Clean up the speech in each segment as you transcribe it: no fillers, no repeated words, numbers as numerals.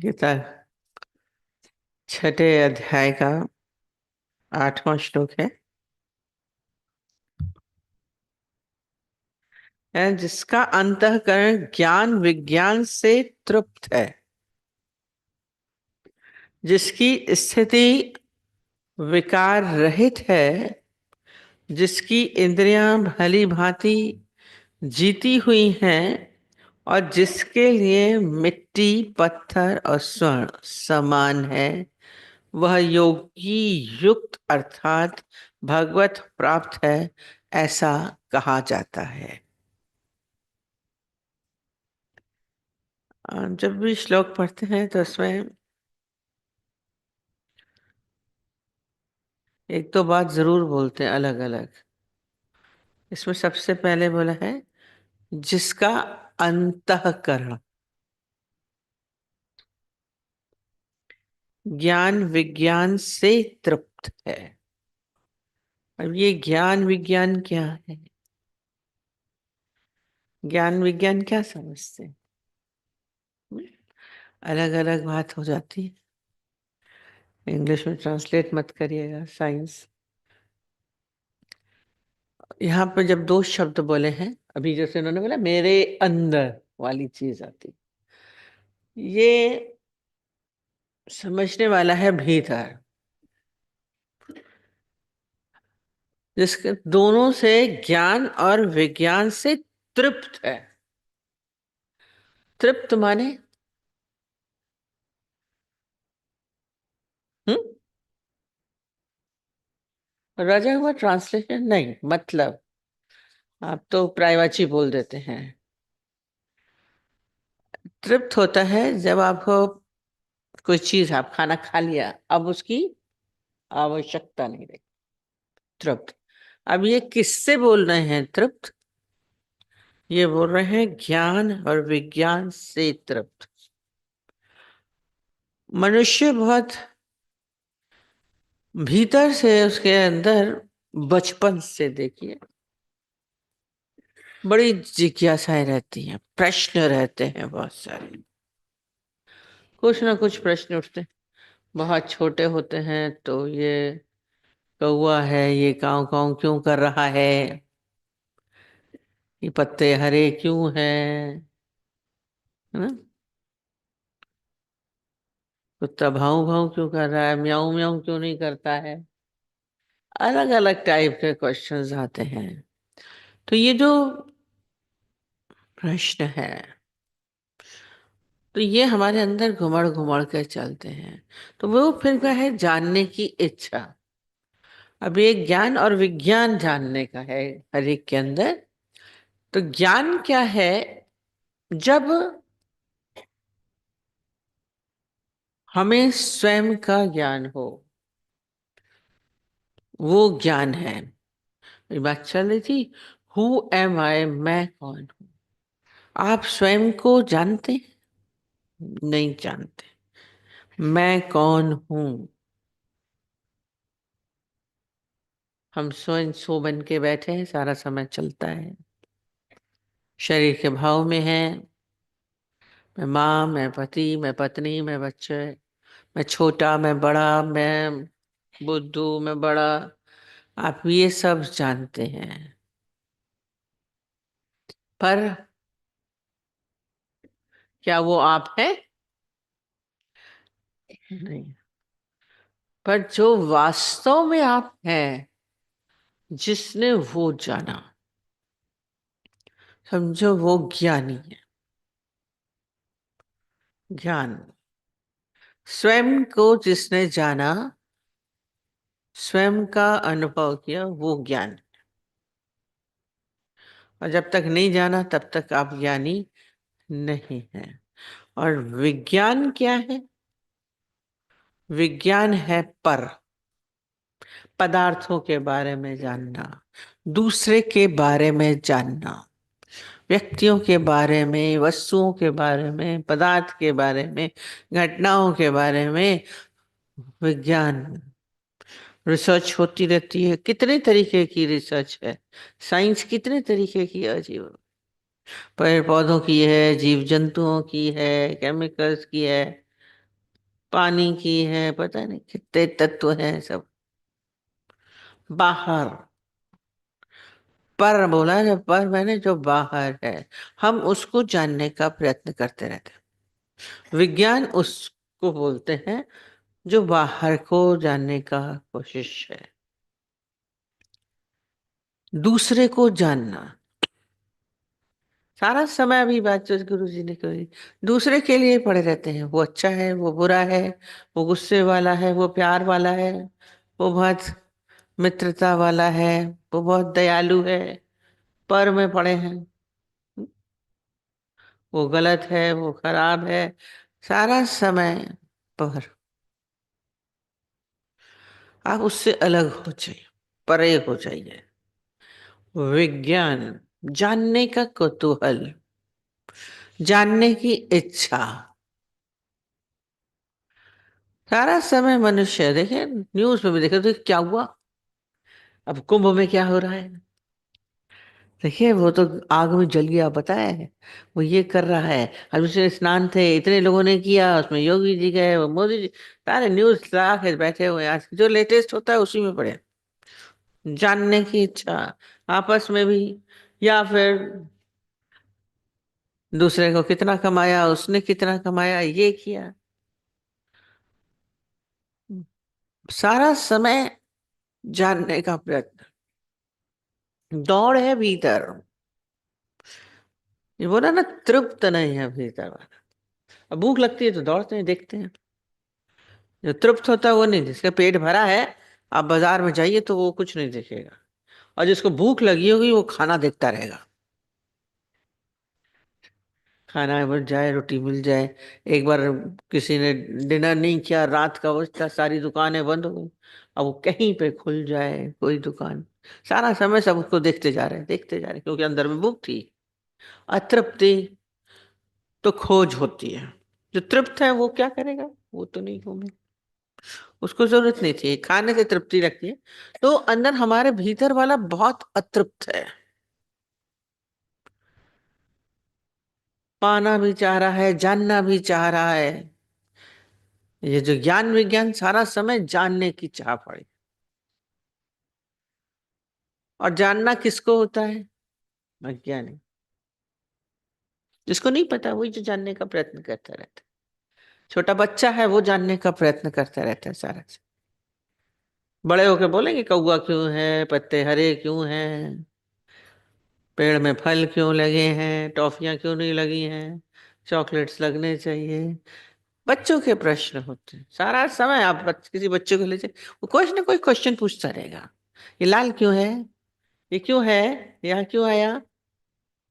गीता छठे अध्याय का 8वां श्लोक है जिसका अंतःकरण ज्ञान विज्ञान से तृप्त है, जिसकी स्थिति विकार रहित है, जिसकी इंद्रियां भली भांति जीती हुई हैं और जिसके लिए मिट्टी पत्थर और स्वर्ण समान है, वह योगी युक्त अर्थात भगवत प्राप्त है, ऐसा कहा जाता है। जब भी श्लोक पढ़ते हैं तो उसमें एक दो बात जरूर बोलते हैं अलग अलग। इसमें सबसे पहले बोला है जिसका अंतःकरण ज्ञान विज्ञान से तृप्त है। अब ये ज्ञान विज्ञान क्या है? ज्ञान विज्ञान क्या समझते हैं? अलग अलग बात हो जाती है। इंग्लिश में ट्रांसलेट मत करिएगा, साइंस। यहाँ पे जब दो शब्द बोले हैं, अभी जैसे उन्होंने बोला मेरे अंदर वाली चीज आती, ये समझने वाला है भीतर, जिसके दोनों से ज्ञान और विज्ञान से तृप्त है। तृप्त माने हम्म रजा हुआ ट्रांसलेशन नहीं, मतलब आप तो प्रायवाची बोल देते हैं। तृप्त होता है जब आपको कोई चीज, आप खाना खा लिया, अब उसकी आवश्यकता नहीं रही। तृप्त। अब ये किससे बोल रहे हैं तृप्त? ये बोल रहे हैं ज्ञान और विज्ञान से तृप्त। मनुष्य बहुत भीतर से, उसके अंदर बचपन से देखिए बड़ी जिज्ञासाएं रहती हैं, प्रश्न रहते हैं बहुत सारे। कुछ ना कुछ प्रश्न उठते हैं। बहुत छोटे होते हैं तो ये कौवा है, ये काव काव क्यों कर रहा है, ये पत्ते हरे क्यों हैं, है ना? कुत्ता भाव भाव क्यों कर रहा है, म्याऊं म्याऊं क्यों नहीं करता है। अलग अलग टाइप के क्वेश्चंस आते हैं। तो ये जो प्रश्न है, तो ये हमारे अंदर घुमड़ घुमड़ कर चलते हैं। तो वो फिर क्या है? जानने की इच्छा। अब ये ज्ञान और विज्ञान जानने का है हर एक के अंदर। तो ज्ञान क्या है? जब हमें स्वयं का ज्ञान हो, वो ज्ञान है। ये बात चल रही थी, हु एम आई, मैं कौन हूं। आप स्वयं को जानते हैं? नहीं जानते। मैं कौन हूं? हम स्वयं सो बन के बैठे हैं, सारा समय चलता है, शरीर के भाव में है। मैं माँ, मैं पति, मैं पत्नी, मैं बच्चे, मैं छोटा, मैं बड़ा, मैं बुद्धू, मैं बड़ा। आप ये सब जानते हैं, पर क्या वो आप है? नहीं। पर जो वास्तव में आप हैं, जिसने वो जाना, समझो वो ज्ञानी है। ज्ञान, स्वयं को जिसने जाना, स्वयं का अनुभव किया, वो ज्ञान। और जब तक नहीं जाना तब तक आप ज्ञानी नहीं है। और विज्ञान क्या है? विज्ञान है पर, पदार्थों के बारे में जानना, दूसरे के बारे में जानना, व्यक्तियों के बारे में, वस्तुओं के बारे में, पदार्थ के बारे में, घटनाओं के बारे में। विज्ञान, रिसर्च होती रहती है। कितने तरीके की रिसर्च है, साइंस कितने तरीके की अजीब, पेड़ पौधों की है, जीव जंतुओं की है, केमिकल्स की है, पानी की है, पता नहीं कितने तत्व हैं सब बाहर। पर बोला है, पर मैंने जो बाहर है, हम उसको जानने का प्रयत्न करते रहते हैं। विज्ञान उसको बोलते हैं जो बाहर को जानने का कोशिश है, दूसरे को जानना। सारा समय अभी बात जो गुरु जी ने कही, दूसरे के लिए पड़े रहते हैं। वो अच्छा है, वो बुरा है, वो गुस्से वाला है, वो प्यार वाला है, वो बहुत मित्रता वाला है, वो बहुत दयालु है, पर में पड़े हैं। वो गलत है, वो खराब है, सारा समय पर। आप उससे अलग हो जाइए, परे हो जाइए। विज्ञान, जानने का कुतूहल, जानने की इच्छा। सारा समय मनुष्य देखे, न्यूज में भी देखे तो क्या हुआ, अब कुंभ में क्या हो रहा है। देखिए वो तो आग में जल गया, पता है, वो ये कर रहा है। अब उसमें स्नान थे, इतने लोगों ने किया, उसमें योगी जी गए, वो मोदी जी, सारे न्यूज लगा के बैठे हुए हैं। आज जो लेटेस्ट होता है उसी में पड़े। जानने की इच्छा आपस में भी, या फिर दूसरे को कितना कमाया, उसने कितना कमाया, ये किया। सारा समय जानने का प्रयत्न, दौड़ है भीतर। ये बोला ना, तृप्त नहीं है भीतर वाला। अब भूख लगती है तो दौड़ते हैं, देखते हैं। जो तृप्त होता है वो नहीं, जिसका पेट भरा है, आप बाजार में जाइए तो वो कुछ नहीं देखेगा। और जिसको भूख लगी होगी वो खाना देखता रहेगा। खाना मिल जाए, रोटी मिल जाए। एक बार किसी ने डिनर नहीं किया, रात का वक्त था, सारी दुकानें बंद हो गई। अब वो कहीं पे खुल जाए कोई दुकान, सारा समय सब उसको देखते जा रहे हैं, देखते जा रहे हैं, क्योंकि अंदर में भूख थी। अतृप्ति तो खोज होती है। जो तृप्त है वो क्या करेगा, वो तो नहीं घूमे, उसको जरूरत नहीं थी, खाने से तृप्ति लगती है। तो अंदर हमारे भीतर वाला बहुत अतृप्त है, पाना भी चाह रहा है, जानना भी चाह रहा है। ये जो ज्ञान विज्ञान सारा समय जानने की चाह पड़ी। और जानना किसको होता है, अज्ञानी। जिसको नहीं पता वही जो जानने का प्रयत्न करता रहता है। छोटा बच्चा है वो जानने का प्रयत्न करता रहता है सारा समय। बड़े होके बोलेंगे कौवा क्यों है, पत्ते हरे क्यों हैं, पेड़ में फल क्यों लगे हैं, टॉफियां क्यों नहीं लगी हैं, चॉकलेट्स लगने चाहिए। बच्चों के प्रश्न होते हैं सारा समय। आप किसी बच्चे को ले जाए, वो कुछ ना कोई क्वेश्चन पूछता रहेगा। ये लाल क्यों है, ये क्यों है, यहाँ क्यों आया।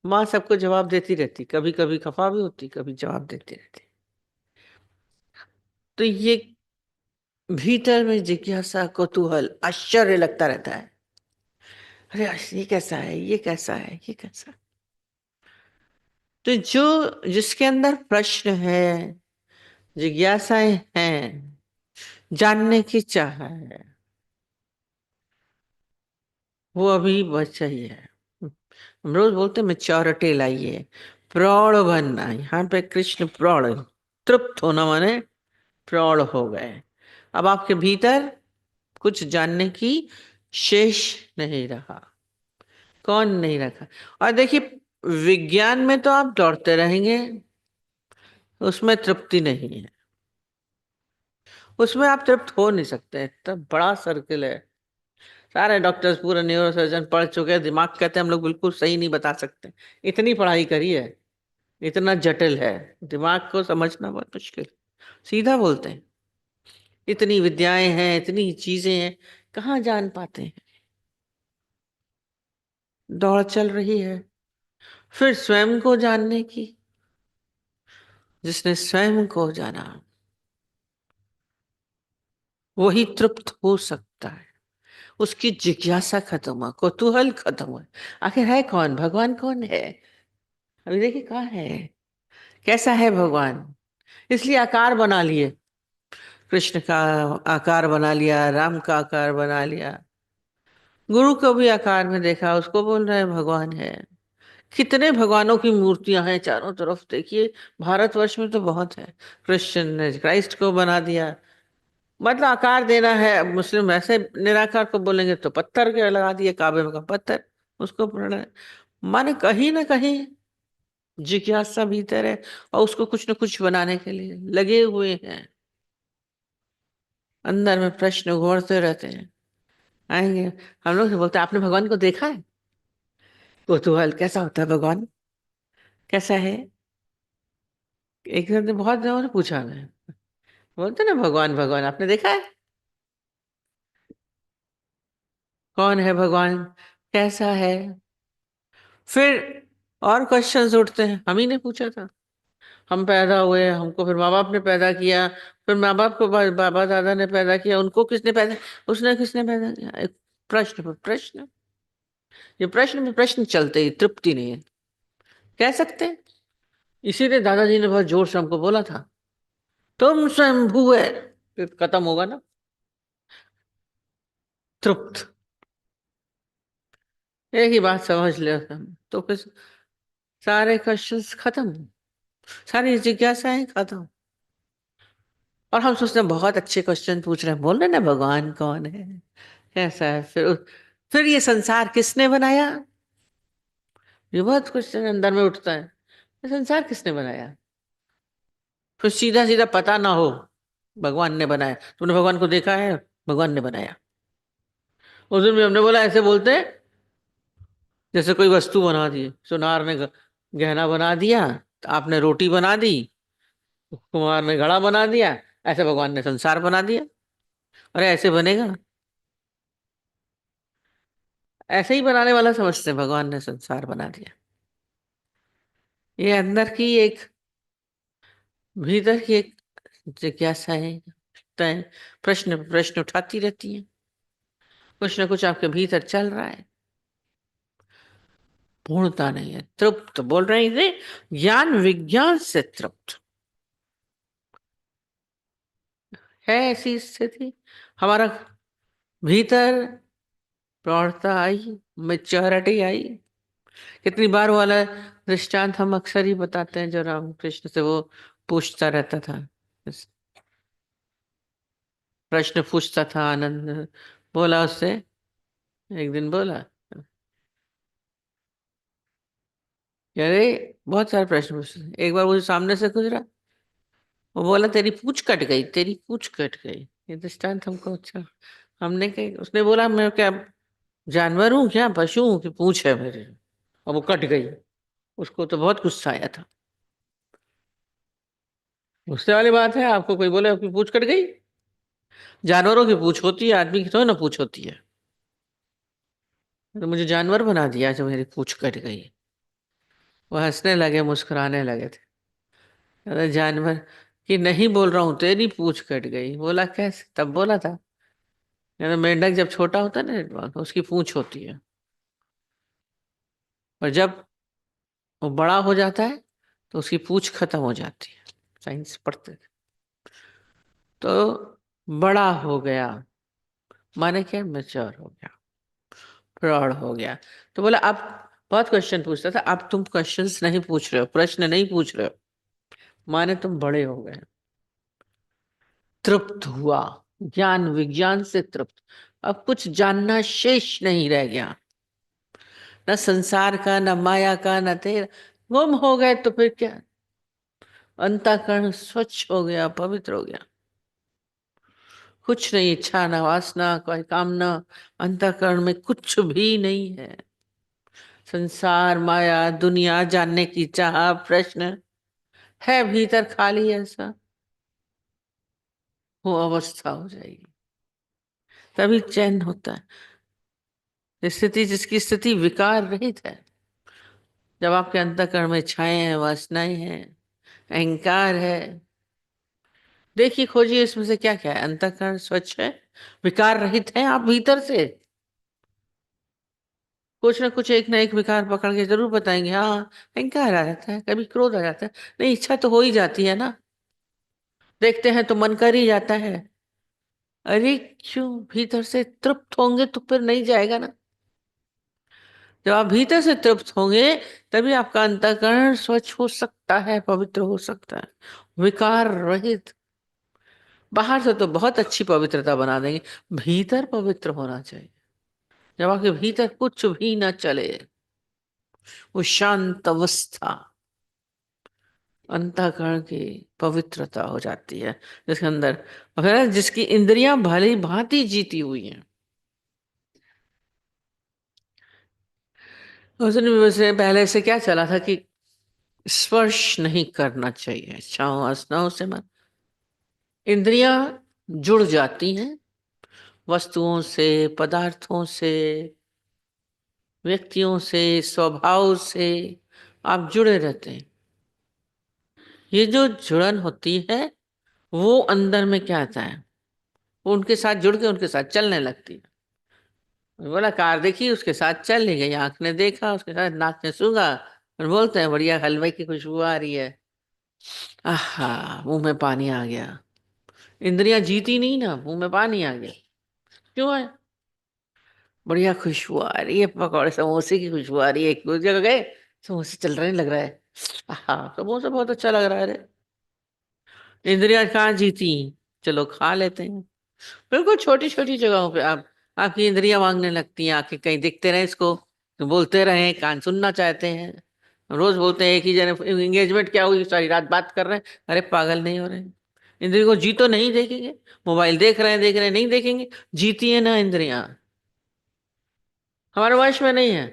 माँ सबको जवाब देती रहती, कभी कभी खफा भी होती, कभी जवाब देती रहती। तो ये भीतर में जिज्ञासा, कौतूहल, आश्चर्य लगता रहता है। अरे ये कैसा है, ये कैसा है, ये कैसा है? तो जो जिसके अंदर प्रश्न है, जिज्ञासाएं हैं, जानने की चाह है, वो अभी बच्चा ही है। हम रोज बोलते मेच्योरिटी लाइए, प्रौढ़ बनना। यहाँ पे कृष्ण प्रौढ़, तृप्त होना माने प्रौढ़ हो गए। अब आपके भीतर कुछ जानने की शेष नहीं रहा, कौन नहीं रखा। और देखिए, विज्ञान में तो आप दौड़ते रहेंगे, उसमें तृप्ति नहीं है, उसमें आप तृप्त हो नहीं सकते, इतना बड़ा सर्किल है। सारे डॉक्टर्स, पूरे न्यूरो सर्जन पढ़ चुके हैं, दिमाग कहते हैं हम लोग बिल्कुल सही नहीं बता सकते। इतनी पढ़ाई करी है, इतना जटिल है, दिमाग को समझना बहुत मुश्किल। सीधा बोलते हैं, इतनी विद्याएं हैं, इतनी चीजें हैं, कहाँ जान पाते हैं। दौड़ चल रही है। फिर स्वयं को जानने की, जिसने स्वयं को जाना वही तृप्त हो सकता है। उसकी जिज्ञासा खत्म हुआ, कौतूहल खत्म हुआ। आखिर है कौन, भगवान कौन है। अभी देखिए कहाँ है, कैसा है भगवान। इसलिए आकार बना लिए, कृष्ण का आकार बना लिया, राम का आकार बना लिया, गुरु को भी आकार में देखा, उसको बोल रहे हैं भगवान है। कितने भगवानों की मूर्तियां हैं चारों तरफ, देखिए। भारतवर्ष में तो बहुत है। कृष्ण ने क्राइस्ट को बना दिया। मतलब आकार देना है। अब मुस्लिम ऐसे निराकार को बोलेंगे तो पत्थर के लगा दिए, काबे में का पत्थर, उसको प्रणय। माने कहीं ना कहीं जिज्ञासा भीतर है, और उसको कुछ न कुछ बनाने के लिए लगे हुए हैं। अंदर में प्रश्न उभरते रहते हैं, आएंगे। हम लोग से बोलते हैं, आपने भगवान को देखा है? कौतूहल, कैसा होता है भगवान, कैसा है? एक ने बहुत दिनों ने पूछा, मैं बोलते ना, भगवान भगवान आपने देखा है? कौन है भगवान, कैसा है? फिर और क्वेश्चंस उठते हैं, हम ही ने पूछा था। हम पैदा हुए, हमको फिर माँ बाप ने पैदा किया, फिर माँ बाप को बाबा दादा ने पैदा किया, उनको किसने पैदा, उसने किसने पैदा किया? एक प्रश्न पर प्रश्न। ये प्रश्न में प्रश्न चलते ही तृप्ति नहीं है, कह सकते हैं। इसीलिए दादाजी ने बहुत जोर से हमको बोला था, तुम स्वयंभू है। फिर खत्म होगा ना, तृप्त। एक ही बात समझ ले तो फिर सारे क्वेश्चंस खत्म, सारी जिज्ञासाएं खत्म। और हम सोचते हैं बहुत अच्छे क्वेश्चन पूछ रहे हैं, बोल रहे हैं ना भगवान कौन है, कैसा है। फिर ये संसार किसने बनाया? ये बहुत क्वेश्चन अंदर में उठता है, ये संसार किसने बनाया? फिर सीधा सीधा पता ना हो, भगवान ने बनाया। तूने भगवान को देखा है? भगवान ने बनाया। उस दिन भी हमने बोला, ऐसे बोलते हैं जैसे कोई वस्तु बना दी, सुनार ने गहना बना दिया, तो आपने रोटी बना दी, कुमार ने घड़ा बना दिया, ऐसे भगवान ने संसार बना दिया। अरे ऐसे बनेगा? ऐसे ही बनाने वाला समझते हैं, भगवान ने संसार बना दिया। ये अंदर की एक, भीतर की एक जिज्ञासा है, तय प्रश्न प्रश्न उठाती रहती है। कुछ ना कुछ आपके भीतर चल रहा है, पूर्णता नहीं है। तृप्त बोल रहे हैं इसे, ज्ञान विज्ञान से तृप्त है। ऐसी स्थिति हमारा भीतर, प्रौढ़ता आई, मेच्योरिटी आई। कितनी बार वाला दृष्टांत हम अक्सर ही बताते हैं, जो रामकृष्ण से वो पूछता रहता था, प्रश्न पूछता था आनंद। बोला उससे, एक दिन बोला, अरे बहुत सारे प्रश्न पूछते, एक बार मुझे सामने से गुजरा, वो बोला तेरी पूछ कट गई, तेरी पूछ कट गई। ये दृष्टांत हमको अच्छा, हमने कही, उसने बोला मैं क्या जानवर हूँ क्या, पशु हूँ कि पूछ है मेरे, और वो कट गई। उसको तो बहुत गुस्सा आया था। गुस्से वाली बात है, आपको कोई बोले आपकी पूछ कट गई? जानवरों की पूछ होती है, आदमी की थोड़ी ना पूछ होती है। तो मुझे जानवर बना दिया जो मेरी पूछ कट गई। वो हंसने लगे, मुस्कुराने लगे थे। अरे जानवर कि नहीं बोल रहा हूँ, तेरी पूछ कट गई। बोला कैसे? तब बोला था, मेंढक जब छोटा होता है ना, तो उसकी पूछ होती है, और जब वो बड़ा हो जाता है तो उसकी पूछ खत्म हो जाती है। साइंस पढ़ते थे। तो बड़ा हो गया माने क्या, मैच्योर हो गया, प्रौढ़ हो गया। तो बोला अब, बहुत क्वेश्चन पूछता था, अब तुम क्वेश्चंस नहीं पूछ रहे हो, प्रश्न नहीं पूछ रहे हो, माने तुम बड़े हो गए, तृप्त हुआ, ज्ञान विज्ञान से तृप्त। अब कुछ जानना शेष नहीं रह गया, न संसार का, न माया का, न तेरा। गुम हो गए तो फिर क्या, अंतःकरण स्वच्छ हो गया, पवित्र हो गया। कुछ नहीं, इच्छा न वासना, कोई कामना, अंतःकरण में कुछ भी नहीं है। संसार, माया, दुनिया जानने की चाह, प्रश्न है भीतर खाली, ऐसा वो अवस्था हो जाएगी, तभी चैन होता है। स्थिति, जिसकी स्थिति विकार रहित है, जब आपके अंतःकरण में इच्छाएं हैं, वासनाएं हैं, अहंकार है, देखिए खोजिए इसमें से क्या क्या है। अंतःकरण स्वच्छ है, विकार रहित है, आप भीतर से कुछ ना कुछ एक ना एक विकार पकड़ के जरूर बताएंगे। हाँ, अहंकार आ जाता है, कभी क्रोध आ जाता है, नहीं इच्छा तो हो ही जाती है ना, देखते हैं तो मन कर ही जाता है। अरे क्यों, भीतर से तृप्त होंगे तो फिर नहीं जाएगा ना। जब आप भीतर से तृप्त होंगे तभी आपका अंतःकरण स्वच्छ हो सकता है, पवित्र हो सकता है, विकार रहित। बाहर से तो बहुत अच्छी पवित्रता बना देंगे, भीतर पवित्र होना चाहिए। जब आपके भीतर कुछ भी ना चले, वो शांत अवस्था अंतःकरण की पवित्रता हो जाती है, जिसके अंदर अगर जिसकी इंद्रियां भली भांति जीती हुई हैं। उस दिन से पहले से क्या चला था कि स्पर्श नहीं करना चाहिए, छाओ आसनाओं से मन। इंद्रियां जुड़ जाती हैं वस्तुओं से, पदार्थों से, व्यक्तियों से, स्वभाव से। आप जुड़े रहते हैं। ये जो जुड़न होती है वो अंदर में क्या आता है, वो उनके साथ जुड़ के उनके साथ चलने लगती है। बोला कार देखी, उसके साथ चल नहीं गई, आंख ने देखा, उसके साथ नाक ने सूंघा, और बोलते हैं बढ़िया हलवे की खुशबू आ रही है, आहा मुंह में पानी आ गया। इंद्रियां जीती नहीं ना, मुंह में पानी आ गया। क्यों है? बढ़िया खुशबू आ रही है, पकौड़े समोसे की खुशबू आ रही है, एक जगह गए समोसे चल रहे, लग रहा है आहा समोसा बहुत अच्छा लग रहा है रे। इंद्रियां कहाँ जीती? चलो खा लेते हैं। बिल्कुल छोटी छोटी जगहों पे आप, आपकी इंद्रियां मांगने लगती हैं, आंखें कहीं देखते रहे इसको, तो बोलते रहे, कान सुनना चाहते हैं। रोज बोलते हैं एक ही जने एंगेजमेंट क्या हुई, सारी रात बात कर रहे हैं। अरे पागल नहीं हो रहे हैं? इंद्रियों को जी तो नहीं देखेंगे, मोबाइल देख रहे हैं नहीं देखेंगे, जीती है ना इंद्रियां, हमारे वश में नहीं है।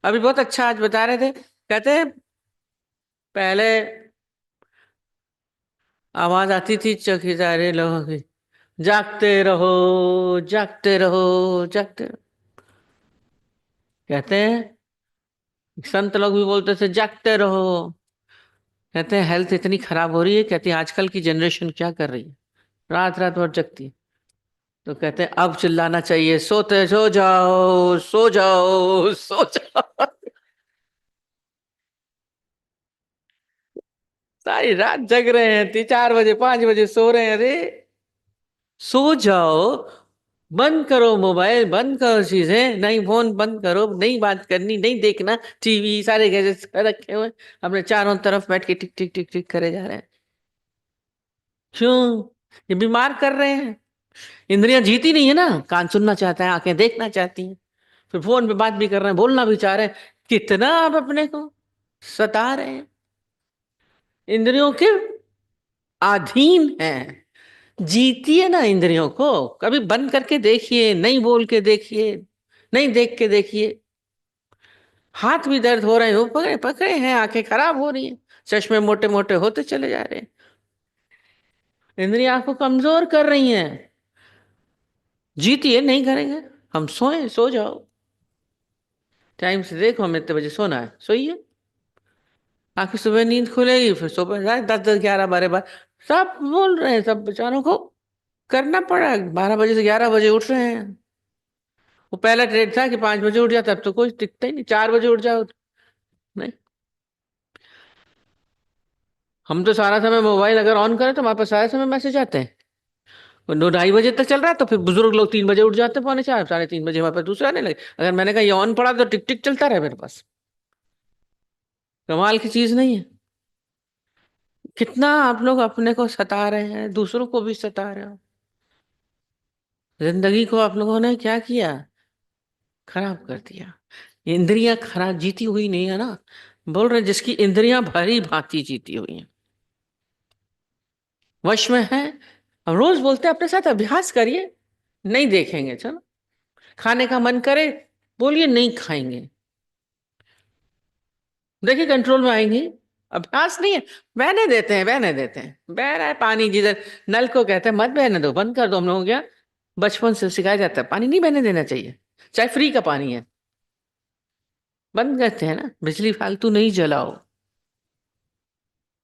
अभी बहुत अच्छा आज बता रहे थे, कहते हैं पहले आवाज आती थी चौकीदार लोगों की, जागते रहो, जागते रहो, जागते रहो। कहते हैं संत लोग भी बोलते थे जागते रहो। कहते हैं हेल्थ इतनी खराब हो रही है, कहते हैं आजकल की जनरेशन क्या कर रही है, रात रात भर जगती है। तो कहते हैं अब चिल्लाना चाहिए, सोते सो जाओ, सो जाओ, सो जाओ। सारी रात जग रहे हैं, 4 बजे 5 बजे सो रहे हैं। अरे सो जाओ, बंद करो मोबाइल, बंद करो चीजें, नहीं फोन बंद करो, नहीं बात करनी, नहीं देखना टीवी, सारे गैजेट्स रखे हुए अपने चारों तरफ बैठ के टिक टिक टिक टिक करे जा रहे हैं। क्यों? ये बीमार कर रहे हैं। इंद्रियां जीती नहीं है ना, कान सुनना चाहता है, आंखें देखना चाहती हैं, फिर फोन पे बात भी कर रहे हैं, बोलना भी चाह रहे हैं। कितना आप अपने को सता रहे हैं, इंद्रियों के अधीन है। जीती है ना इंद्रियों को, कभी बंद करके देखिए, नहीं बोल के देखिए, नहीं देख के देखिए। हाथ भी दर्द हो रहे हैं, वो पकड़े पकड़े हैं, आंखें खराब हो रही हैं, चश्मे मोटे मोटे होते चले जा रहे हैं, इंद्रियां आपको कमजोर कर रही हैं। जीती है नहीं करेंगे, हम सोए, सो जाओ, टाइम से देखो हमें इतने बजे सोना है, सोइए। आखिर सुबह नींद खुलेगी, फिर सुबह जाए 10 10 11 12 बार। सब बोल रहे हैं, सब बेचारों को करना पड़ा, 12 बजे से 11 बजे उठ रहे हैं। वो पहला ट्रेड था कि 5 बजे उठ जाता, अब तो कोई टिकता ही नहीं, 4 बजे उठ जाओ। नहीं, हम तो सारा समय मोबाइल अगर ऑन करें तो हमारे पास सारा समय मैसेज आते हैं। और 2 2:30 बजे तक चल रहा है, तो फिर बुजुर्ग लोग 3 बजे उठ जाते हैं, पौने 4 3:30 बजे हमारे पास दूसरे आने लगे। अगर मैंने कहा ये ऑन पड़ा तो टिक टिक चलता रहे मेरे पास। कमाल की चीज नहीं है? कितना आप लोग अपने को सता रहे हैं, दूसरों को भी सता रहे हो। जिंदगी को आप लोगों ने क्या किया, खराब कर दिया। इंद्रियां खराब जीती हुई नहीं है ना, बोल रहे जिसकी इंद्रियां भली भांति जीती हुई हैं, वश में है। हम रोज बोलते हैं अपने साथ अभ्यास करिए, नहीं देखेंगे, चलो खाने का मन करे, बोलिए नहीं खाएंगे, देखिए कंट्रोल में आएंगे। अभ्यास नहीं है, बहने देते हैं, बहने देते हैं, बह रहा है पानी जिधर, नल को कहते हैं मत बहने दो, बंद कर दो। हम लोगों को क्या बचपन से सिखाया जाता है, पानी नहीं बहने देना चाहिए, चाहे फ्री का पानी है। बंद करते हैं ना, बिजली फालतू नहीं जलाओ।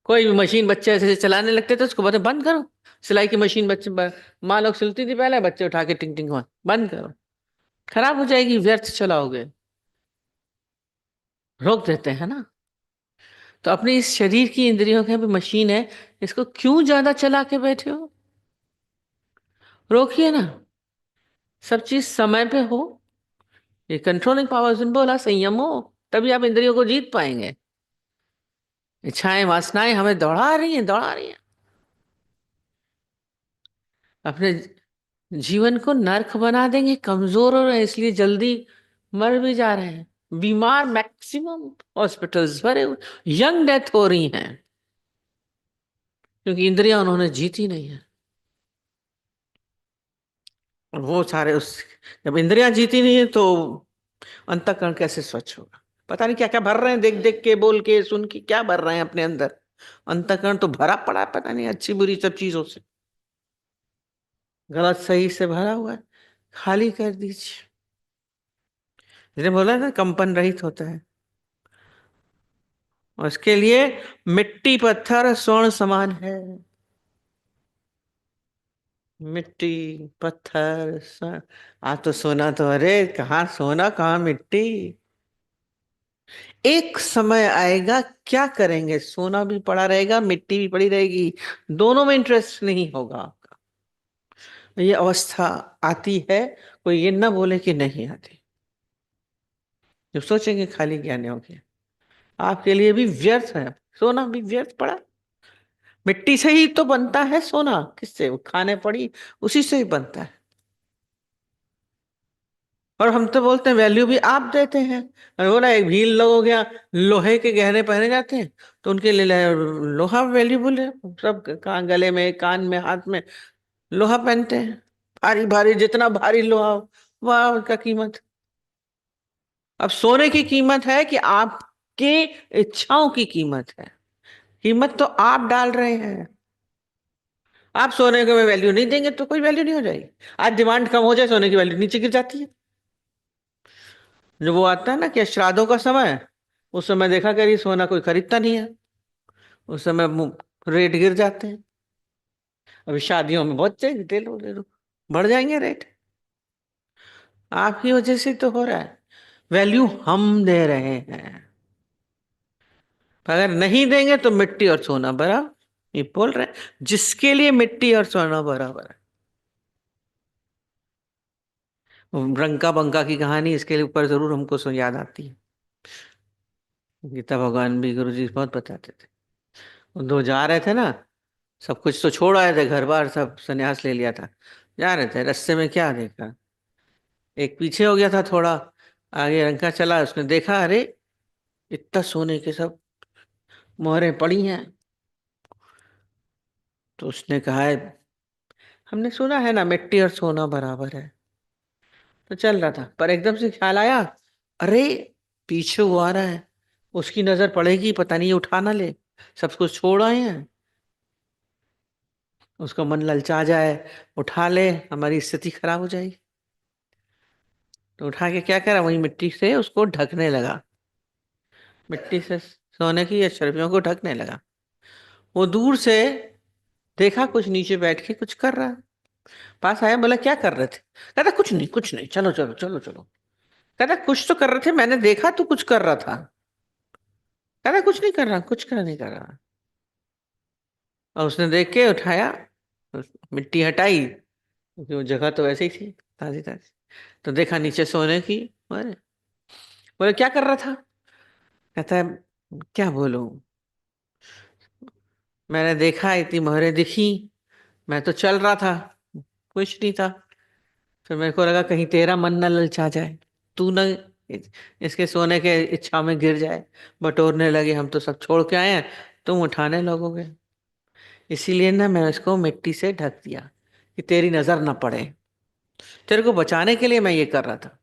कोई भी मशीन बच्चे ऐसे ऐसे चलाने लगते थे, उसको बोलते बंद करो। सिलाई की मशीन बच्चे माँ लोग सिलती थी पहले, बच्चे उठा के टिंग टिंग बंद करो, खराब हो जाएगी, व्यर्थ चलाओगे, रोक देते हैं ना। तो अपनी इस शरीर की इंद्रियों की भी मशीन है, इसको क्यों ज्यादा चला के बैठे हो? रोकिए ना, सब चीज समय पे हो, ये कंट्रोलिंग पावर से बोला, संयम हो, तभी आप इंद्रियों को जीत पाएंगे। इच्छाएं वासनाएं हमें दौड़ा रही हैं अपने जीवन को नर्क बना देंगे। कमजोर हो रहे हैं इसलिए जल्दी मर भी जा रहे हैं, बीमार मैक्सिमम हॉस्पिटल्स भरे हुए, यंग डेथ हो रही हैं, क्योंकि इंद्रियां उन्होंने जीती नहीं है। और वो सारे उस, जब इंद्रियां जीती नहीं है तो अंतःकरण कैसे स्वच्छ होगा? पता नहीं क्या क्या भर रहे हैं, देख देख के, बोल के, सुन के, क्या भर रहे हैं अपने अंदर। अंतःकरण तो भरा पड़ा है, पता नहीं अच्छी बुरी सब चीजों से, गलत सही से भरा हुआ है। खाली कर दीजिए। जिन्हें बोला ना कंपन रहित होता है, और इसके लिए मिट्टी पत्थर स्वर्ण समान है। मिट्टी पत्थर स्वर्ण। आज तो सोना तो, अरे कहाँ सोना कहाँ मिट्टी। एक समय आएगा, क्या करेंगे? सोना भी पड़ा रहेगा, मिट्टी भी पड़ी रहेगी, दोनों में इंटरेस्ट नहीं होगा आपका। ये अवस्था आती है, कोई ये ना बोले कि नहीं आती। जब सोचेंगे खाली ज्ञान होंगे, आपके लिए भी व्यर्थ है, सोना भी व्यर्थ पड़ा। मिट्टी से ही तो बनता है सोना, किससे? वो खाने पड़ी, उसी से ही बनता है। और हम तो बोलते हैं वैल्यू भी आप देते हैं। और बोला एक भील लोग हो गया, लोहे के गहने पहने जाते हैं तो उनके लिए लोहा वैल्यूबल है। सब गले में, कान में, हाथ में लोहा पहनते हैं। भारी भारी, जितना भारी लोहा वह उनका कीमत। अब सोने की कीमत है कि आपके इच्छाओं की कीमत है? कीमत तो आप डाल रहे हैं। आप सोने को में वैल्यू नहीं देंगे तो कोई वैल्यू नहीं हो जाएगी। आज डिमांड कम हो जाए, सोने की वैल्यू नीचे गिर जाती है। जो वो आता है ना कि श्राद्धों का समय, उस समय देखा करिए सोना कोई खरीदता नहीं है, उस समय रेट गिर जाते हैं। अभी शादियों में बहुत चाहिए, ले लो, बढ़ जाएंगे रेट। आपकी वजह से तो हो रहा है। वैल्यू हम दे रहे हैं। अगर नहीं देंगे तो मिट्टी और सोना बराबर, ये बोल रहे हैं, जिसके लिए मिट्टी और सोना बराबर है। रंका बंका की कहानी इसके ऊपर जरूर हमको याद आती है। गीता भगवान भी गुरु जी बहुत बताते थे। वो दो जा रहे थे ना, सब कुछ तो छोड़ आए थे, घर बार सब संन्यास ले लिया था। जा रहे थे, रास्ते में क्या देखा, एक पीछे हो गया था थोड़ा, आगे रंका चला, उसने देखा, अरे इतना सोने के सब मोहरें पड़ी हैं। तो उसने कहा है, हमने सुना है ना मिट्टी और सोना बराबर है। तो चल रहा था, पर एकदम से ख्याल आया, अरे पीछे वो आ रहा है, उसकी नजर पड़ेगी, पता नहीं ये उठा ना ले, सब कुछ छोड़ आए हैं। उसका मन ललचा जाए, उठा ले, हमारी स्थिति खराब हो जाएगी। तो उठा के क्या करा, वही मिट्टी से उसको ढकने लगा, मिट्टी से सोने की अशर्फियों को ढकने लगा। वो दूर से देखा, कुछ नीचे बैठ के कुछ कर रहा है। पास आया, बोला क्या कर रहे थे? कहता कुछ नहीं, कुछ नहीं, चलो चलो चलो चलो। कहता कुछ तो कर रहे थे, मैंने देखा तू कुछ कर रहा था। कहता कुछ नहीं कर रहा, कुछ कर नहीं कर रहा। और उसने देख के उठाया, मिट्टी हटाई, क्योंकि वो जगह तो वैसे ही थी, ताजी ताजी। तो देखा नीचे सोने की, अरे, बोले क्या कर रहा था? कहता है क्या बोलूं, मैंने देखा, इतनी मोहरें दिखी, मैं तो चल रहा था, कुछ नहीं था। फिर मेरे को लगा कहीं तेरा मन न ललचा जाए, तू न इसके सोने के इच्छा में गिर जाए। बटोरने लगे, हम तो सब छोड़ के आए हैं, तुम उठाने लगोगे। इसीलिए ना मैं इसको मिट्टी से ढक दिया कि तेरी नजर ना पड़े, तेरे को बचाने के लिए मैं ये कर रहा था।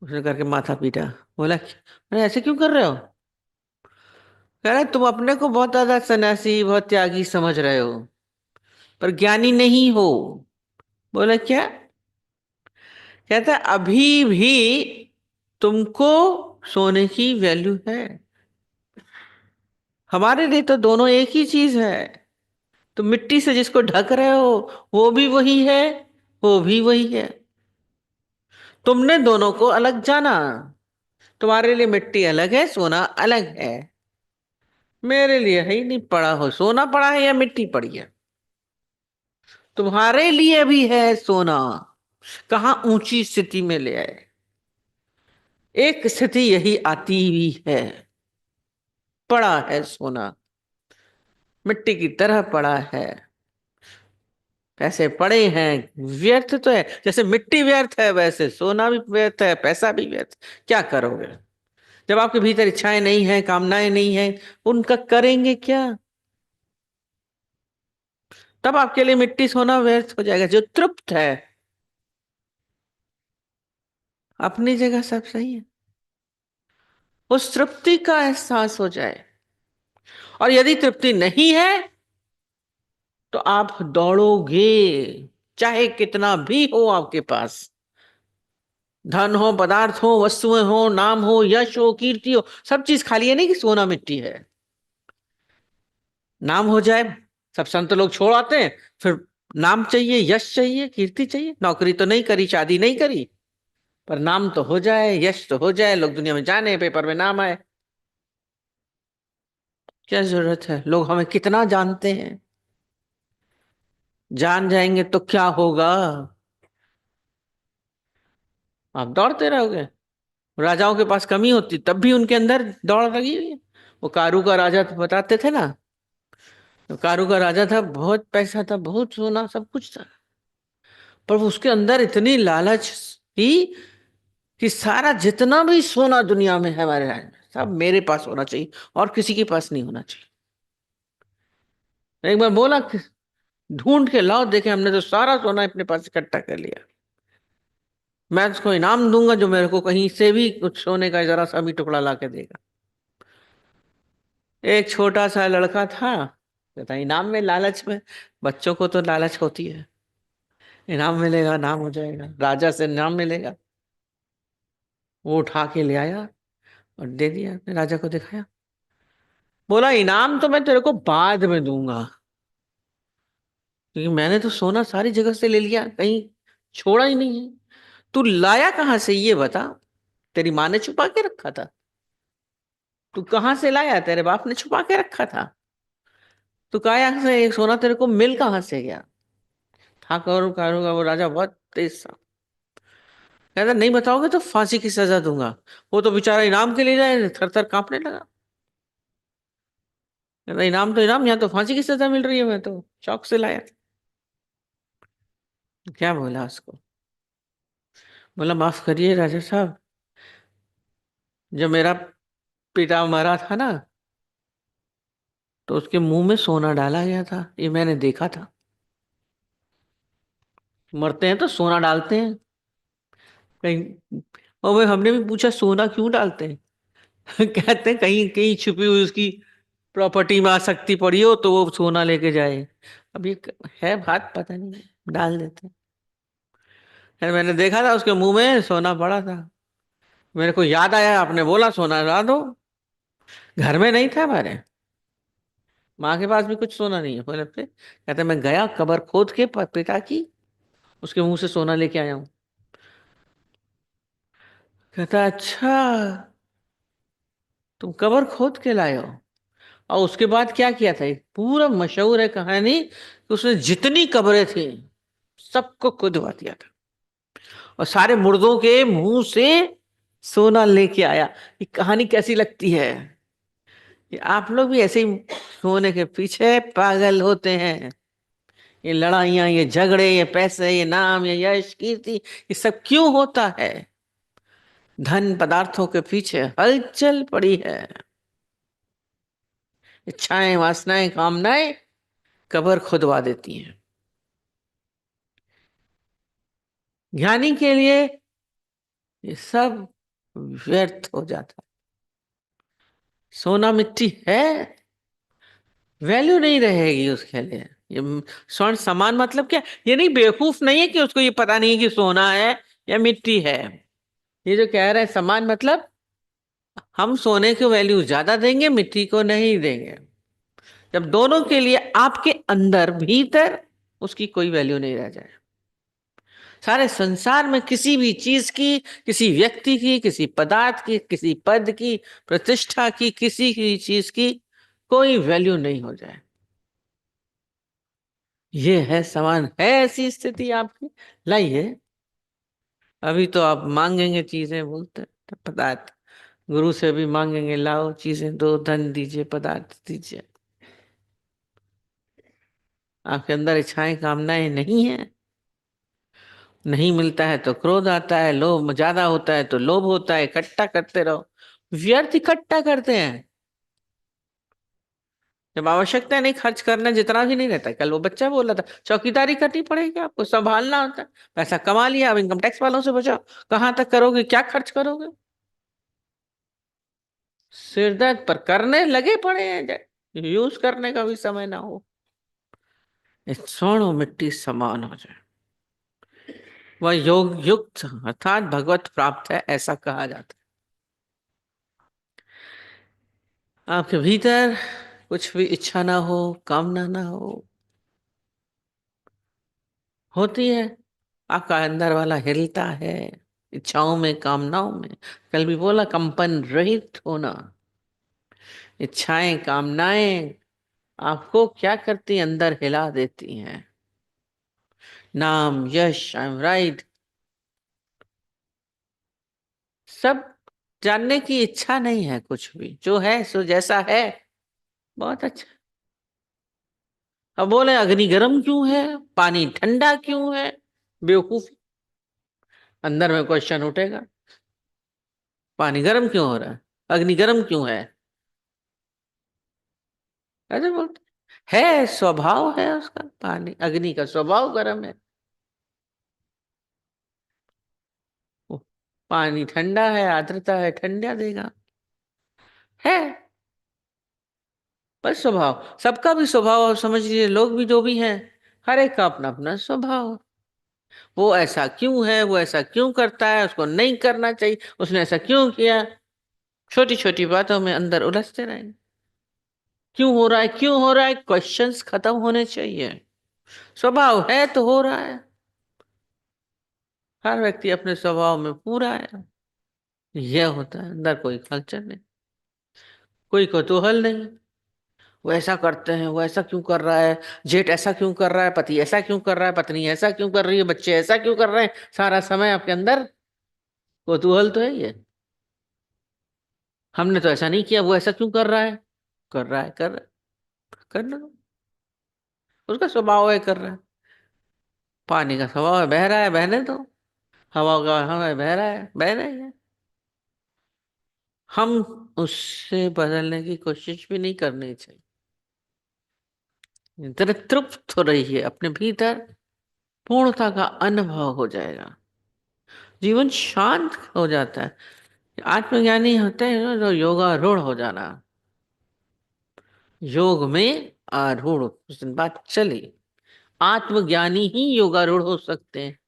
उसने करके माथा पीटा। बोला अरे ऐसे क्यों कर रहे हो? कह रहे तुम अपने को बहुत ज्यादा सन्यासी, बहुत त्यागी समझ रहे हो, पर ज्ञानी नहीं हो। बोला क्या? कहता अभी भी तुमको सोने की वैल्यू है, हमारे लिए तो दोनों एक ही चीज है। तुम मिट्टी से जिसको ढक रहे हो, वो भी वही है, वो भी वही है। तुमने दोनों को अलग जाना, तुम्हारे लिए मिट्टी अलग है, सोना अलग है। मेरे लिए है ही नहीं, पड़ा हो सोना पड़ा है या मिट्टी पड़ी है, तुम्हारे लिए भी है सोना। कहाँ ऊंची स्थिति में ले आए। एक स्थिति यही आती हुई है, पड़ा है सोना, मिट्टी की तरह पड़ा है, पैसे पड़े हैं, व्यर्थ तो है। जैसे मिट्टी व्यर्थ है वैसे सोना भी व्यर्थ है, पैसा भी व्यर्थ। क्या करोगे जब आपके भीतर इच्छाएं नहीं है, कामनाएं नहीं है, उनका करेंगे क्या? तब आपके लिए मिट्टी सोना व्यर्थ हो जाएगा। जो तृप्त है, अपनी जगह सब सही है, उस तृप्ति का एहसास हो जाए। और यदि तृप्ति नहीं है तो आप दौड़ोगे, चाहे कितना भी हो आपके पास, धन हो, पदार्थ हो, वस्तुएं हो, नाम हो, यश हो, कीर्ति हो, सब चीज खाली है नहीं कि सोना मिट्टी है। नाम हो जाए, सब संत लोग छोड़ आते हैं, फिर नाम चाहिए, यश चाहिए, कीर्ति चाहिए। नौकरी तो नहीं करी, शादी नहीं करी, पर नाम तो हो जाए, यश तो हो जाए, लोग दुनिया में जाने, पेपर में नाम आए। क्या जरूरत है? लोग हमें कितना जानते हैं, जान जाएंगे तो क्या होगा? आप दौड़ते रहोगे। राजाओं के पास कमी होती तब भी उनके अंदर दौड़ लगी हुई है। वो कारू का राजा तो बताते थे ना, तो कारू का राजा था, बहुत पैसा था, बहुत सोना, सब कुछ था, पर उसके अंदर इतनी लालच थी कि सारा जितना भी सोना दुनिया में है हमारे राज्य में, सब मेरे पास होना चाहिए और किसी के पास नहीं होना चाहिए। एक बार बोला कि ढूंढ के लाओ, देखे हमने तो सारा सोना अपने पास इकट्ठा कर लिया, मैं उसको इनाम दूंगा जो मेरे को कहीं से भी कुछ सोने का जरा सा भी टुकड़ा ला के देगा। एक छोटा सा लड़का था, कहता इनाम में, लालच में, बच्चों को तो लालच होती है, इनाम मिलेगा, नाम हो जाएगा, राजा से इनाम मिलेगा। वो उठा के ले आया और दे दिया, अपने राजा को दिखाया। बोला इनाम तो मैं तेरे को बाद में दूंगा, क्योंकि मैंने तो सोना सारी जगह से ले लिया, कहीं छोड़ा ही नहीं है। तू लाया कहाँ से ये बता? तेरी माँ ने छुपा के रखा था? तू कहाँ से लाया? तेरे बाप ने छुपा के रखा था? तू कहा से ये सोना तेरे को मिल कहाँ से गया? ठाकुर का वो राजा बहुत तेज था, कहता नहीं बताओगे तो फांसी की सजा दूंगा। वो तो बेचारा इनाम के लिए जाए, थर थर कांपने लगा। कहता इनाम तो इनाम, यहाँ तो फांसी की सजा मिल रही है, मैं तो शौक से लाया था। क्या बोला उसको? बोला माफ करिए राजा साहब, जब मेरा पिता मरा था ना, तो उसके मुंह में सोना डाला गया था, ये मैंने देखा था। मरते हैं तो सोना डालते हैं कहीं। और भाई हमने भी पूछा सोना क्यों डालते हैं? कहते हैं कहीं कहीं छुपी हुई उसकी प्रॉपर्टी में आसक्ति पड़ी हो तो वो सोना लेके जाए। अब ये है बात, पता नहीं, डाल देते हैं। खैर मैंने देखा था उसके मुंह में सोना पड़ा था, मेरे को याद आया, आपने बोला सोना ला दो। घर में नहीं था हमारे, माँ के पास भी कुछ सोना नहीं है। बोले पे कहते मैं गया कबर खोद के पिता की, उसके मुंह से सोना लेके आया हूँ। कहता अच्छा, तुम कबर खोद के लाए हो? और उसके बाद क्या किया था, एक पूरा मशहूर है कहानी कि उसने जितनी कब्रें थी सबको खुदवा दिया था, और सारे मुर्दों के मुंह से सोना लेके आया। ये कहानी कैसी लगती है? कि आप लोग भी ऐसे ही सोने के पीछे पागल होते हैं। ये लड़ाइयां, ये झगड़े, ये पैसे, ये नाम, ये यश, कीर्ति, ये सब क्यों होता है? धन पदार्थों के पीछे हलचल पड़ी है। इच्छाएं, वासनाएं, कामनाएं कब्र खुदवा देती हैं। ज्ञानी के लिए ये सब व्यर्थ हो जाता है। सोना मिट्टी है, वैल्यू नहीं रहेगी उसके लिए। ये स्वर्ण समान मतलब क्या? ये नहीं, बेवकूफ नहीं है कि उसको ये पता नहीं है कि सोना है या मिट्टी है। ये जो कह रहे हैं समान मतलब, हम सोने को वैल्यू ज्यादा देंगे, मिट्टी को नहीं देंगे। जब दोनों के लिए आपके अंदर भीतर उसकी कोई वैल्यू नहीं रह जाए। सारे संसार में किसी भी चीज की, किसी व्यक्ति की, किसी पदार्थ की, किसी पद की, प्रतिष्ठा की, किसी की चीज की कोई वैल्यू नहीं हो जाए। ये है समान है, ऐसी स्थिति आपकी। लाइए, अभी तो आप मांगेंगे चीजें बोलते हैं। तो पदार्थ गुरु से भी मांगेंगे, लाओ चीजें दो, धन दीजिए, पदार्थ दीजिए। आपके अंदर इच्छाएं कामनाएं नहीं है, नहीं मिलता है तो क्रोध आता है, लोभ ज्यादा होता है तो लोभ होता है, इकट्ठा करते रहो, व्यर्थ इकट्ठा करते हैं। जब आवश्यकता नहीं खर्च करना, जितना भी नहीं रहता है। कल वो बच्चा बोल रहा था, चौकीदारी करनी पड़ेगी, आपको संभालना होता है, पैसा कमा लिया, अब इनकम टैक्स वालों से बचाओ, कहाँ तक करोगे, क्या खर्च करोगे? सिर दर्द पर करने लगे पड़े हैं, यूज करने का भी समय ना हो। इस स्वर्ण और मिट्टी समान हो जाए, वह योग युक्त अर्थात भगवत प्राप्त है, ऐसा कहा जाता है। आपके भीतर कुछ भी इच्छा ना हो, कामना ना हो, होती है, आपका अंदर वाला हिलता है, इच्छाओं में, कामनाओं में। कल भी बोला, कंपन रहित होना। इच्छाएं, कामनाएं आपको क्या करती, अंदर हिला देती हैं। नाम, यश, आई एम राइट, सब जानने की इच्छा नहीं है, कुछ भी जो है सो जैसा है। बहुत अच्छा। अब बोले अग्नि गर्म क्यों है, पानी ठंडा क्यों है, बेवकूफी। अंदर में क्वेश्चन उठेगा, पानी गर्म क्यों हो रहा है, अग्नि गर्म क्यों है? ऐसे बोलते है, स्वभाव है उसका, पानी अग्नि का स्वभाव गर्म है। वो पानी ठंडा है, आर्द्रता है, ठंडा देगा, है पर स्वभाव। सबका भी स्वभाव आप समझ लीजिए, लोग भी जो भी हैं, हर एक का अपना अपना स्वभाव। वो ऐसा क्यों है, वो ऐसा क्यों करता है, उसको नहीं करना चाहिए, उसने ऐसा क्यों किया, छोटी छोटी बातों में अंदर उलझते रहेंगे। क्यों हो रहा है, क्यों हो रहा है, क्वेश्चंस खत्म होने चाहिए। स्वभाव है तो हो रहा है। हर व्यक्ति अपने स्वभाव में पूरा है, यह होता है, अंदर कोई हलचल नहीं, कोई कौतूहल नहीं। वो ऐसा करते हैं, वो ऐसा क्यों कर रहा है, जेठ ऐसा क्यों कर रहा है, पति ऐसा क्यों कर रहा है, पत्नी ऐसा क्यों कर रही है, बच्चे ऐसा क्यों कर रहे हैं, सारा समय आपके अंदर कौतूहल तो है ये। हमने तो ऐसा नहीं किया, वो ऐसा क्यों कर रहा है, कर रहा है, करने दो, उसका स्वभाव है, कर रहा है। पानी का स्वभाव है, बह रहा है, बहने दो। हवा का हवा है, बह रहा है, बह रही है। हम उससे बदलने की कोशिश भी नहीं करनी चाहिए। जरा तृप्त हो रही है अपने भीतर, पूर्णता का अनुभव हो जाएगा, जीवन शांत हो जाता है। आत्मज्ञानी होते हैं ना, जो योगारूढ़ हो जाना, योग में आरूढ़, उस दिन बात चली। आत्मज्ञानी ही योगारूढ़ हो सकते हैं,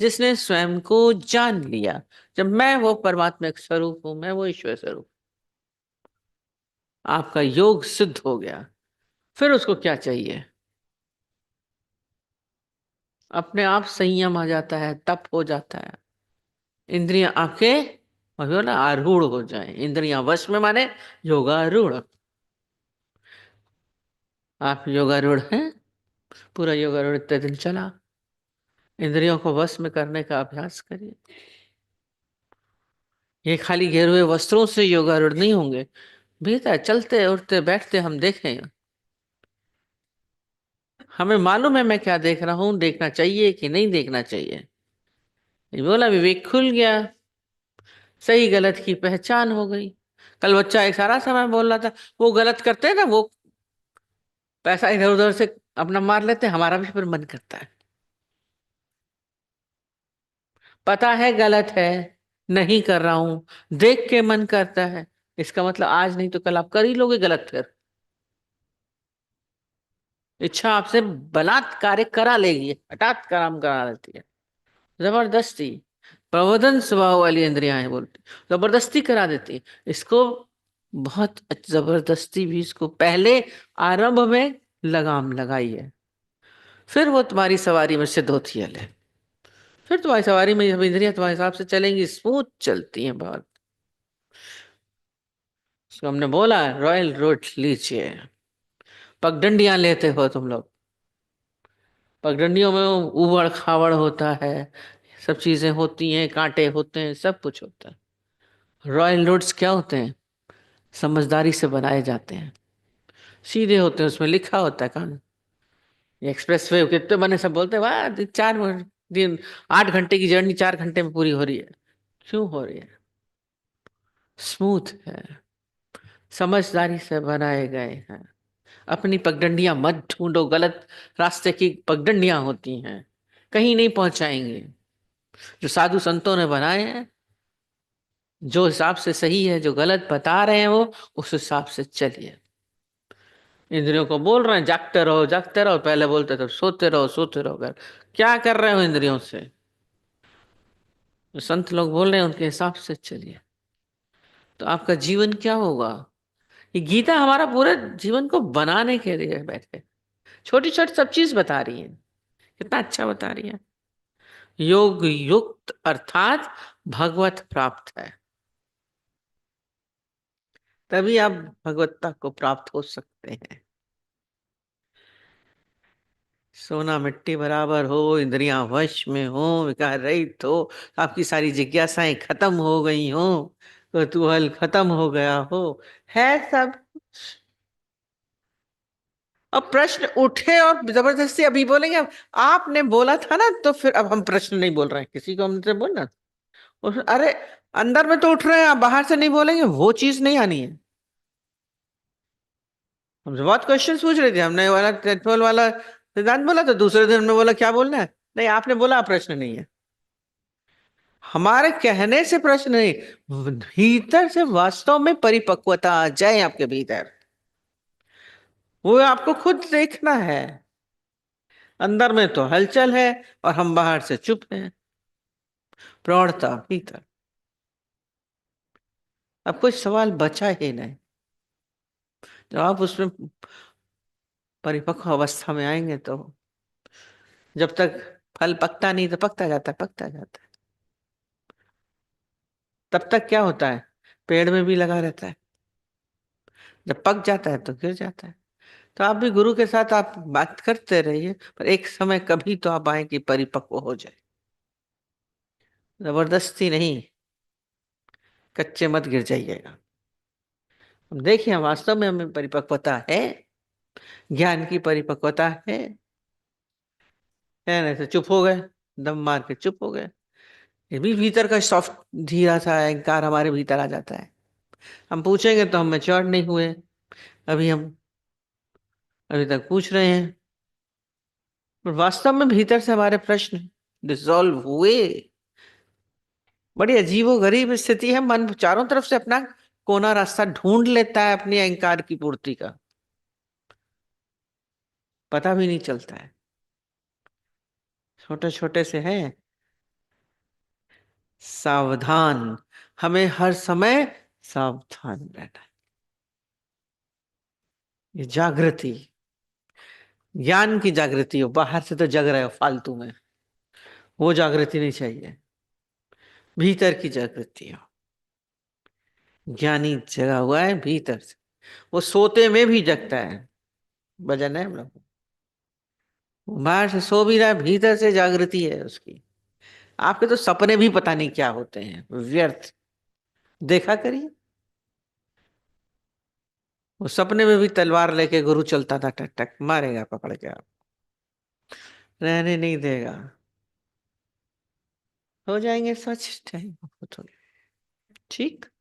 जिसने स्वयं को जान लिया, जब मैं वो परमात्मा एक स्वरूप हूं, मैं वो ईश्वर स्वरूप। आपका योग सिद्ध हो गया, फिर उसको क्या चाहिए? अपने आप संयम आ जाता है, तप हो जाता है, इंद्रियां आपके अभी ना आरूढ़ हो जाए, इंद्रियां वश में माने योगारूढ़। आप योगारूढ़ हैं, पूरा योगारूढ़ इतने दिन चला, इंद्रियों को वश में करने का अभ्यास करिए। ये खाली घेरे हुए वस्त्रों से योगारूढ़ नहीं होंगे, भीतर चलते उठते बैठते हम देखें, हमें मालूम है मैं क्या देख रहा हूं, देखना चाहिए कि नहीं देखना चाहिए। ये बोला, विवेक खुल गया, सही गलत की पहचान हो गई। कल बच्चा एक सारा समय बोल रहा था, वो गलत करते हैं ना, वो पैसा इधर उधर से अपना मार लेते हैं, हमारा भी फिर मन करता है, पता है गलत है, नहीं कर रहा हूं, देख के मन करता है। इसका मतलब आज नहीं तो कल आप कर ही लोगे गलत, फिर इच्छा आपसे बलात्कार करा लेगी, हठात काम करा लेती है, जबरदस्ती। प्रबोधन स्वभाव वाली इंद्रियां हैं, बोलती जबरदस्ती करा देती है इसको। बहुत जबरदस्ती भी इसको पहले आरंभ में लगाम लगाई है, फिर वो तुम्हारी सवारी में सिद्ध होती है ले। फिर तुम्हारी सवारी में जब इंद्रियां तुम्हारे हिसाब से चलेंगी, स्मूथ चलती हैं बहुत। उसको हमने बोला, रॉयल रोड लीजिए। पगडंडियां लेते हो तुम लोग, पगडंडियों में उबड़ खाबड़ होता है, सब चीजें होती हैं, कांटे होते हैं, सब कुछ होता है। रॉयल रोड्स क्या होते हैं? समझदारी से बनाए जाते हैं, सीधे होते हैं, उसमें लिखा होता है कहाँ। एक्सप्रेस वे कितने बने, सब बोलते हैं वाह 4 दिन 8 घंटे की जर्नी 4 घंटे में पूरी हो रही है। क्यों हो रही है? स्मूथ है, समझदारी से बनाए गए हैं। अपनी पगडंडियां मत ढूंढो, गलत रास्ते की पगडंडियां होती हैं, कहीं नहीं पहुंचाएंगे। जो साधु संतों ने बनाए हैं, जो हिसाब से सही है, जो गलत बता रहे हैं, वो उस हिसाब से चलिए। इंद्रियों को बोल रहे हैं जागते रहो, पहले बोलते थे सोते रहो कर, क्या कर रहे हो इंद्रियों से? जो संत लोग बोल रहे हैं उनके हिसाब से चलिए, तो आपका जीवन क्या होगा? ये गीता हमारा पूरे जीवन को बनाने के लिए बैठे, छोटी छोटी सब चीज बता रही है, कितना अच्छा बता रही है। योग युक्त अर्थात भगवत प्राप्त है, तभी आप भगवत्ता को प्राप्त हो सकते हैं। सोना मिट्टी बराबर हो, इंद्रियां वश में हो, विकार रहित हो, आपकी सारी जिज्ञासाएं खत्म हो गई हो, कौतूहल खत्म हो गया हो, है सब कुछ। अब प्रश्न उठे और जबरदस्ती अभी बोलेंगे, अब आपने बोला था ना, तो फिर अब हम प्रश्न नहीं बोल रहे हैं, किसी को हमसे बोलना। अरे अंदर में तो उठ रहे हैं, आप बाहर से नहीं बोलेंगे, वो चीज नहीं आनी है। हमसे बहुत क्वेश्चन पूछ रहे थे, हमने वाला टेटफॉल वाला सिद्धांत बोला, तो दूसरे दिन हमने बोला क्या बोलना है, नहीं आपने बोला प्रश्न नहीं है। हमारे कहने से प्रश्न नहीं, भीतर से वास्तव में परिपक्वता आ जाए आपके भीतर, वो आपको खुद देखना है। अंदर में तो हलचल है और हम बाहर से चुप हैं, प्रौढ़ता भीतर। अब कोई सवाल बचा ही नहीं। जब आप उसमें परिपक्व अवस्था में आएंगे, तो जब तक फल पकता नहीं तो पकता जाता है, पकता जाता है। तब तक क्या होता है, पेड़ में भी लगा रहता है, जब पक जाता है तो गिर जाता है। तो आप भी गुरु के साथ आप बात करते रहिए, पर एक समय कभी तो आप आए कि परिपक्व हो जाए, जबरदस्ती नहीं, कच्चे मत गिर जाइएगा। हम देखिए वास्तव में हमें परिपक्वता है, ज्ञान की परिपक्वता है। कहने से चुप हो गए, दम मार के चुप हो गए, ये भी भीतर का सॉफ्ट धीरा सा अहंकार हमारे भीतर आ जाता है। हम पूछेंगे तो हम मैच्योर नहीं हुए, अभी हम अभी तक पूछ रहे हैं, पर वास्तव में भीतर से हमारे प्रश्न डिसॉल्व हुए। बड़ी अजीबो गरीब स्थिति है, मन चारों तरफ से अपना कोना रास्ता ढूंढ लेता है अपनी अहंकार की पूर्ति का, पता भी नहीं चलता है। छोटे छोटे से हैं, सावधान, हमें हर समय सावधान रहना है। ये जागृति, ज्ञान की जागृति हो, बाहर से तो जग रहे हो फालतू में, वो जागृति नहीं चाहिए, भीतर की जागृति हो। ज्ञानी जगा हुआ है भीतर से, वो सोते में भी जगता है, भजन है हम लोग। वो बाहर से सो भी रहा है, भीतर से जागृति है उसकी। आपके तो सपने भी पता नहीं क्या होते हैं, व्यर्थ। देखा करिए, वो सपने में भी तलवार लेके गुरु चलता था, टक टक मारेगा पकड़ के, आप रहने नहीं देगा। हो जाएंगे सच टाइम बहुत हो गया। ठीक है।